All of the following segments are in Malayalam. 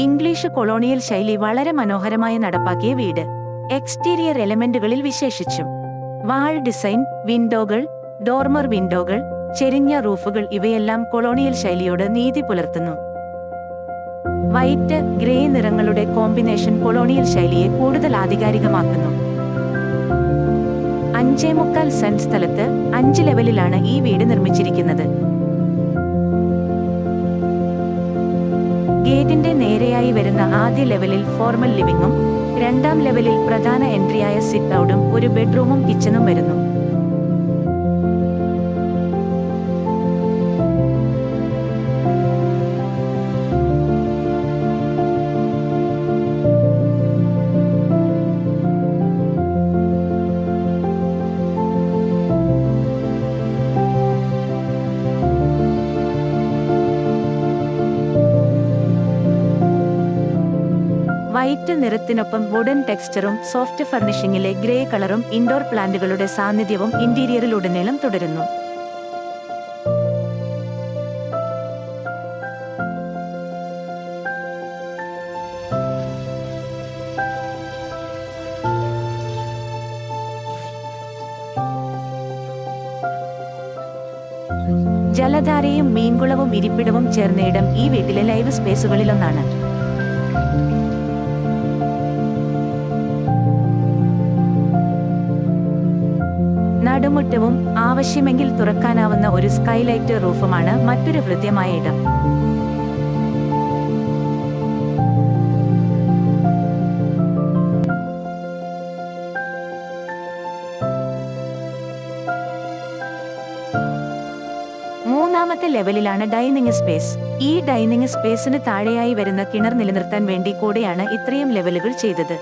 ഇംഗ്ലീഷ് കൊളോണിയൽ ശൈലി വളരെ മനോഹരമായി നടപ്പാക്കിയ വീട്. എക്സ്റ്റീരിയർ എലമെന്റുകളിൽ വിശേഷിച്ചും വാൾ ഡിസൈൻ, വിൻഡോകൾ, ഡോർമർ വിൻഡോകൾ, ചെരിഞ്ഞ റൂഫുകൾ ഇവയെല്ലാം കൊളോണിയൽ ശൈലിയോട് നീതി പുലർത്തുന്നു. വൈറ്റ്, ഗ്രേ നിറങ്ങളുടെ കോമ്പിനേഷൻ കൊളോണിയൽ ശൈലിയെ കൂടുതൽ ആധികാരികമാക്കുന്നു. 5.25 സെന്റ് സ്ഥലത്ത് 5 ലെവലിലാണ് ഈ വീട് നിർമ്മിച്ചിരിക്കുന്നത്. ഗേറ്റിന്റെ നേരെയായി വരുന്ന ആദ്യ ലെവലിൽ ഫോർമൽ ലിവിംഗും രണ്ടാം ലെവലിൽ പ്രധാന എൻട്രിയായ സിറ്റ് ഔട്ടും ഒരു ബെഡ്റൂമും കിച്ചണും വരുന്നു. വൈറ്റ് നിറത്തിനൊപ്പം വുഡൻ ടെക്സ്ചറും സോഫ്റ്റ് ഫർണിഷിംഗിലെ ഗ്രേ കളറും ഇൻഡോർ പ്ലാന്റുകളുടെ സാന്നിധ്യവും ഇന്റീരിയറിലുടനീളം തുടരുന്നു. ജലധാരയും മീൻകുളവും ഇരിപ്പിടവും ചേർന്ന ഇടം ഈ വീട്ടിലെ ലൈവ് സ്പേസുകളിലൊന്നാണ്. നടുമുറ്റവും ആവശ്യമെങ്കിൽ തുറക്കാനാവുന്ന ഒരു സ്കൈലൈറ്റ് റൂഫുമാണ് മറ്റൊരു ഹൃദ്യമായ ഇടം. മൂന്നാമത്തെ ലെവലിലാണ് ഡൈനിങ് സ്പേസ്. ഈ ഡൈനിങ് സ്പേസിന് താഴെയായി വരുന്ന കിണർ നിലനിർത്താൻ വേണ്ടി കൂടെയാണ് ഇത്രയും ലെവലുകൾ ചെയ്തത്.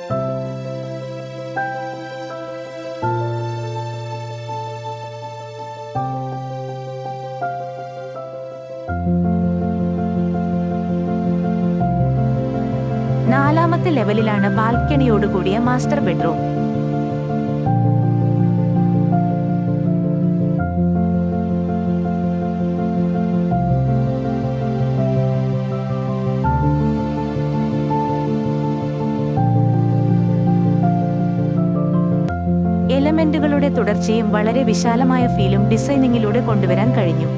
നാലാമത്തെ ലെവലിലാണ് ബാൽക്കണിയോടുകൂടിയ മാസ്റ്റർ ബെഡ്റൂം. എലമെന്റുകളുടെ തുടർച്ചയും വളരെ വിശാലമായ ഫീലും ഡിസൈനിങ്ങിലൂടെ കൊണ്ടുവരാൻ കഴിഞ്ഞു.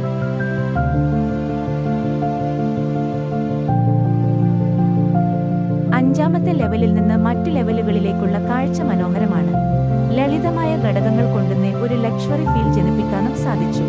അഞ്ചാമത്തെ ലെവലിൽ നിന്ന് മറ്റു ലെവലുകളിലേക്കുള്ള കാഴ്ച മനോഹരമാണ്. ലളിതമായ ഘടകങ്ങൾ കൊണ്ടുതന്നെ ഒരു ലക്ഷറി ഫീൽ ജനിപ്പിക്കാനും സാധിച്ചു.